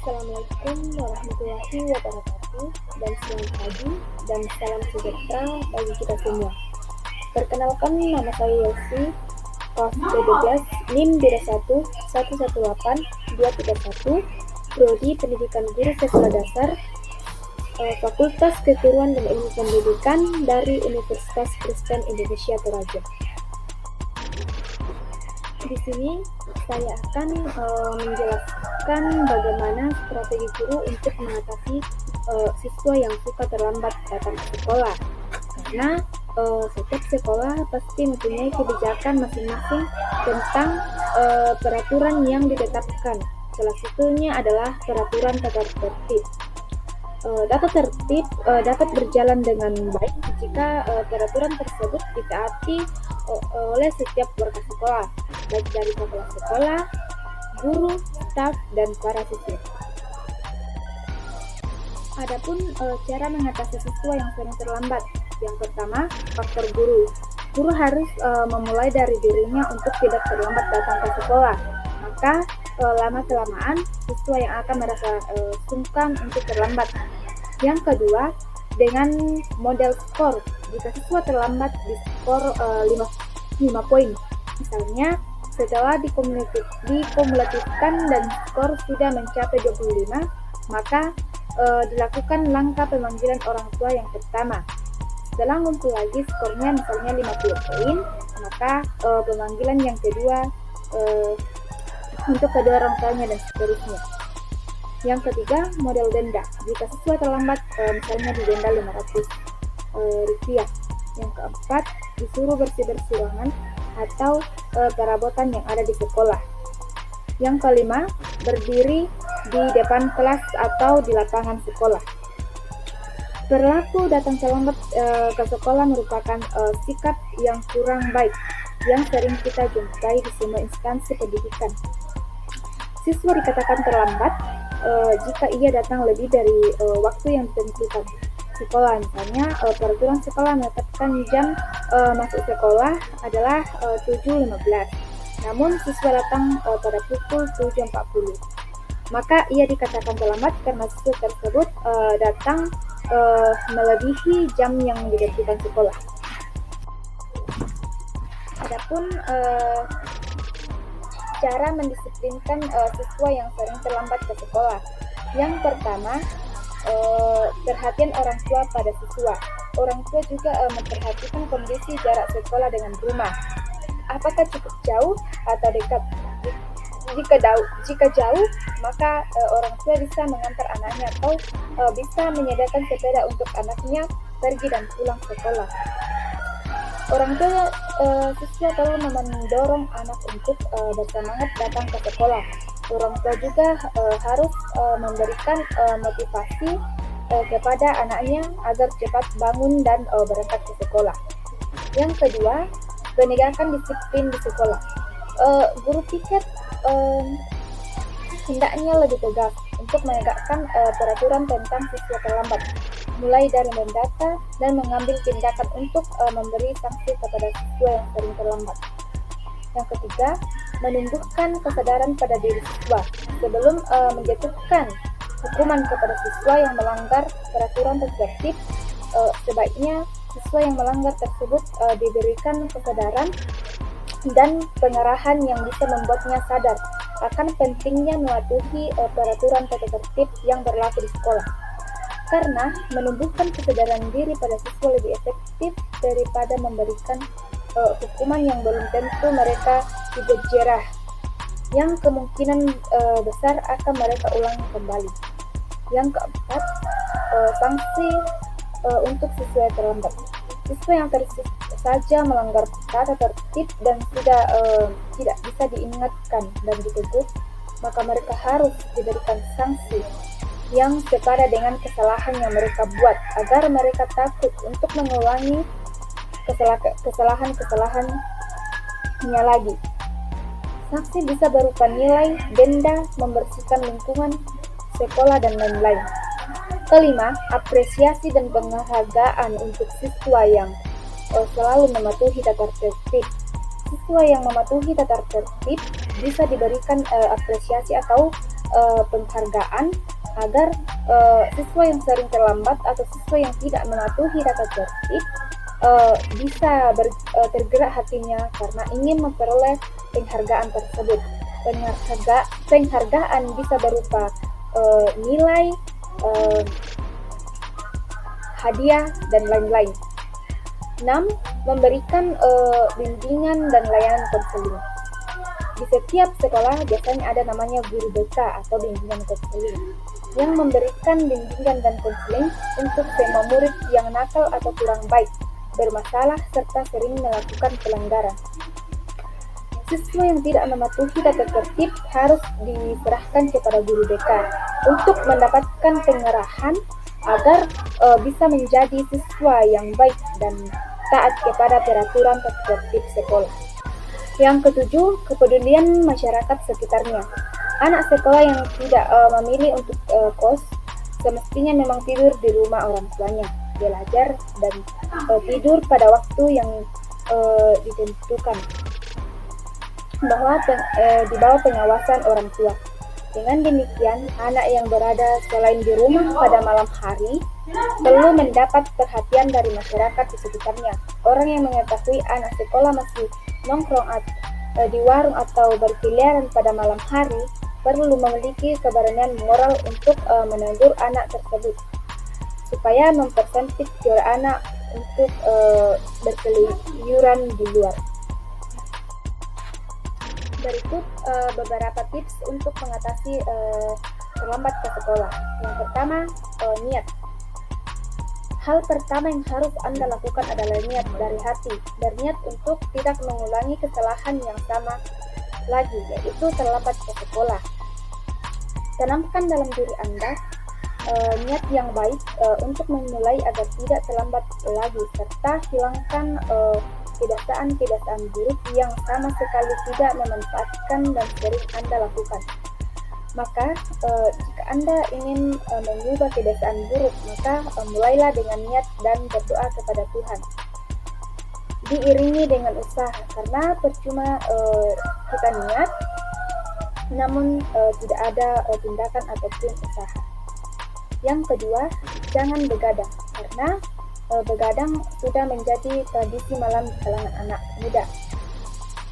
Assalamualaikum warahmatullahi wabarakatuh, dan selamat pagi dan salam sejahtera bagi kita semua. Perkenalkan, nama saya Yelsi, kelas 12, NIM 21118 Prodi Pendidikan Guru Sekolah Dasar, Fakultas Keguruan dan Ilmu Pendidikan dari Universitas Kristen Indonesia Toraja. Di sini saya akan menjelaskan bagaimana strategi guru untuk mengatasi siswa yang suka terlambat datang ke sekolah. Karena setiap sekolah pasti mempunyai kebijakan masing-masing tentang peraturan yang ditetapkan. Salah satunya adalah peraturan tata tertib. Tata tertib dapat berjalan dengan baik jika peraturan tersebut ditaati oleh setiap warga sekolah, baik dari kepala sekolah, guru, staf, dan para siswa. Adapun cara mengatasi siswa yang sering terlambat. Yang pertama, faktor guru. Guru harus memulai dari dirinya untuk tidak terlambat datang ke sekolah. Maka lama-kelamaan siswa yang akan merasa sungkan untuk terlambat. Yang kedua, dengan model skor. Jika siswa terlambat di skor 5 poin. Misalnya, setelah dikumulatifkan dan skor sudah mencapai 25, maka dilakukan langkah pemanggilan orang tua yang pertama. Setelah ngumpul lagi skornya misalnya 50 poin, maka pemanggilan yang kedua untuk kedua orang tuanya dan seterusnya. Yang ketiga, model denda. Jika siswa terlambat misalnya didenda 500 rupiah. Yang keempat, disuruh bersih-bersih ruangan atau perabotan yang ada di sekolah. Yang kelima, berdiri di depan kelas atau di lapangan sekolah. Perilaku datang terlambat ke sekolah merupakan sikap yang kurang baik yang sering kita jumpai di semua instansi pendidikan. Siswa dikatakan terlambat jika ia datang lebih dari waktu yang ditentukan sekolah. Misalnya, peraturan sekolah menetapkan jam masuk sekolah adalah 7.15. Namun, siswa datang pada pukul 7.40. Maka ia dikatakan terlambat karena siswa tersebut datang melebihi jam yang ditentukan sekolah. Adapun cara mendisiplinkan siswa yang sering terlambat ke sekolah. Yang pertama, perhatian orang tua pada siswa. Orang tua juga memperhatikan kondisi jarak sekolah dengan rumah. Apakah cukup jauh atau dekat? Jika jauh, maka orang tua bisa mengantar anaknya atau bisa menyediakan sepeda untuk anaknya pergi dan pulang sekolah. Orang tua siswa perlu mendorong anak untuk bersemangat datang ke sekolah. Orang tua juga harus memberikan motivasi kepada anaknya agar cepat bangun dan berangkat ke sekolah. Yang kedua, penegakan disiplin di sekolah. Guru piket hendaknya lebih tegas untuk menegakkan peraturan tentang siswa terlambat, mulai dari mendata dan mengambil tindakan untuk memberi sanksi kepada siswa yang sering terlambat. Yang ketiga, menumbuhkan kesadaran pada diri siswa sebelum menjatuhkan hukuman kepada siswa yang melanggar peraturan tertib. Sebaiknya siswa yang melanggar tersebut diberikan kesadaran dan pengarahan yang bisa membuatnya sadar akan pentingnya mematuhi peraturan tata tertib yang berlaku di sekolah. Karena menumbuhkan kesadaran diri pada siswa lebih efektif daripada memberikan hukuman yang belum tentu mereka tidak jerah, yang kemungkinan besar akan mereka ulangi kembali. Yang keempat, sanksi untuk siswa yang terlambat. Siswa yang saja melanggar tata tertib dan sudah tidak bisa diingatkan dan ditegur, maka mereka harus diberikan sanksi yang sepadan dengan kesalahan yang mereka buat agar mereka takut untuk mengulangi kesalahan-kesalahannya lagi. Sanksi bisa berupa nilai, denda, membersihkan lingkungan sekolah, dan lain-lain. Kelima, apresiasi dan penghargaan untuk siswa yang selalu mematuhi tata tertib. Siswa yang mematuhi tata tertib bisa diberikan apresiasi atau penghargaan agar siswa yang sering terlambat atau siswa yang tidak mematuhi tata tertib bisa tergerak hatinya karena ingin memperoleh penghargaan tersebut. Penghargaan bisa berupa nilai, hadiah, dan lain-lain. 6. Memberikan bimbingan dan layanan konseling. Di setiap sekolah biasanya ada namanya guru BK atau bimbingan konseling yang memberikan bimbingan dan konseling untuk semua murid yang nakal atau kurang baik, bermasalah, serta sering melakukan pelanggaran. Siswa yang tidak mematuhi tata tertib harus diserahkan kepada guru BK untuk mendapatkan pengarahan agar bisa menjadi siswa yang baik dan taat kepada peraturan tata tertib sekolah. Yang ketujuh, kepedulian masyarakat sekitarnya. Anak sekolah yang tidak memilih untuk kos semestinya memang tidur di rumah orang tuanya, belajar dan tidur pada waktu yang ditentukan, bahwa di bawah pengawasan orang tua. Dengan demikian, anak yang berada selain di rumah pada malam hari perlu mendapat perhatian dari masyarakat di sekitarnya. Orang yang mengetahui anak sekolah masih nongkrong di warung atau berkeliaran pada malam hari perlu memiliki keberanian moral untuk menegur anak tersebut supaya mempersempit jor anak untuk berkeliaran di luar. Berikut beberapa tips untuk mengatasi terlambat ke sekolah. Yang pertama, niat. Hal pertama yang harus Anda lakukan adalah niat dari hati, berniat untuk tidak mengulangi kesalahan yang sama lagi, yaitu terlambat ke sekolah. Tanamkan dalam diri Anda niat yang baik untuk memulai agar tidak terlambat lagi, serta hilangkan kebiasaan-kebiasaan buruk yang sama sekali tidak memanfaatkan dan sering Anda lakukan. Maka jika Anda ingin mengubah kebiasaan buruk, maka mulailah dengan niat dan berdoa kepada Tuhan, diiringi dengan usaha, karena percuma kita niat namun tidak ada tindakan ataupun usaha. Yang kedua, jangan begadang, karena begadang sudah menjadi tradisi malam di kalangan anak muda,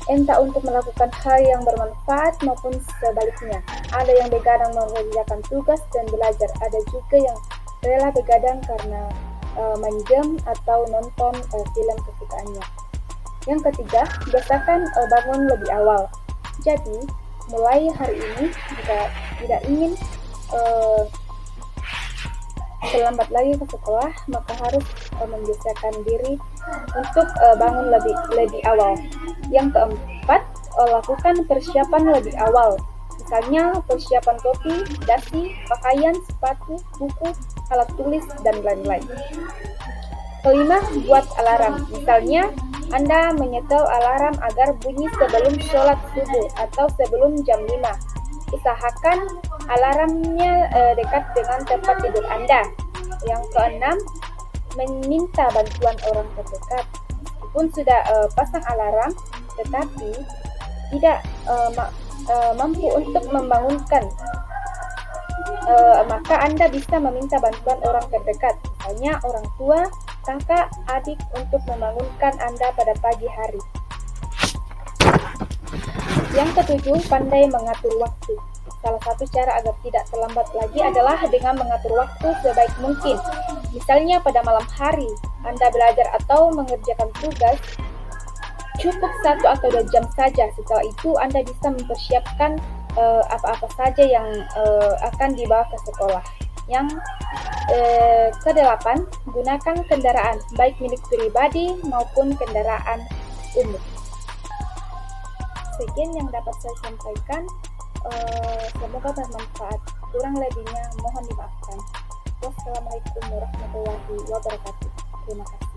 entah untuk melakukan hal yang bermanfaat maupun sebaliknya. Ada yang begadang mengerjakan tugas dan belajar, ada juga yang rela begadang karena main game atau nonton film kesukaannya. Yang ketiga, biasakan bangun lebih awal. Jadi, mulai hari ini jika tidak ingin terlambat lagi ke sekolah, maka harus membiasakan diri untuk bangun lebih awal. Yang keempat, lakukan persiapan lebih awal. Misalnya persiapan topi, dasi, pakaian, sepatu, buku, alat tulis, dan lain-lain. Kelima, buat alarm. Misalnya, Anda menyetel alarm agar bunyi sebelum sholat subuh atau sebelum jam 5. Usahakan alarmnya dekat dengan tempat tidur Anda. Yang keenam, meminta bantuan orang terdekat. Meskipun sudah pasang alarm, tetapi tidak mampu untuk membangunkan, maka Anda bisa meminta bantuan orang terdekat, misalnya orang tua, kakak, adik, untuk membangunkan Anda pada pagi hari. Yang ketujuh, pandai mengatur waktu. Salah satu cara agar tidak terlambat lagi adalah dengan mengatur waktu sebaik mungkin. Misalnya pada malam hari Anda belajar atau mengerjakan tugas, cukup 1 atau 2 jam saja. Setelah itu Anda bisa mempersiapkan apa-apa saja yang akan dibawa ke sekolah. Yang kedelapan, gunakan kendaraan baik milik pribadi maupun kendaraan umum. Sekian yang dapat saya sampaikan. Semoga bermanfaat. Kurang lebihnya mohon dimaafkan. Wassalamualaikum warahmatullahi wabarakatuh. Terima kasih.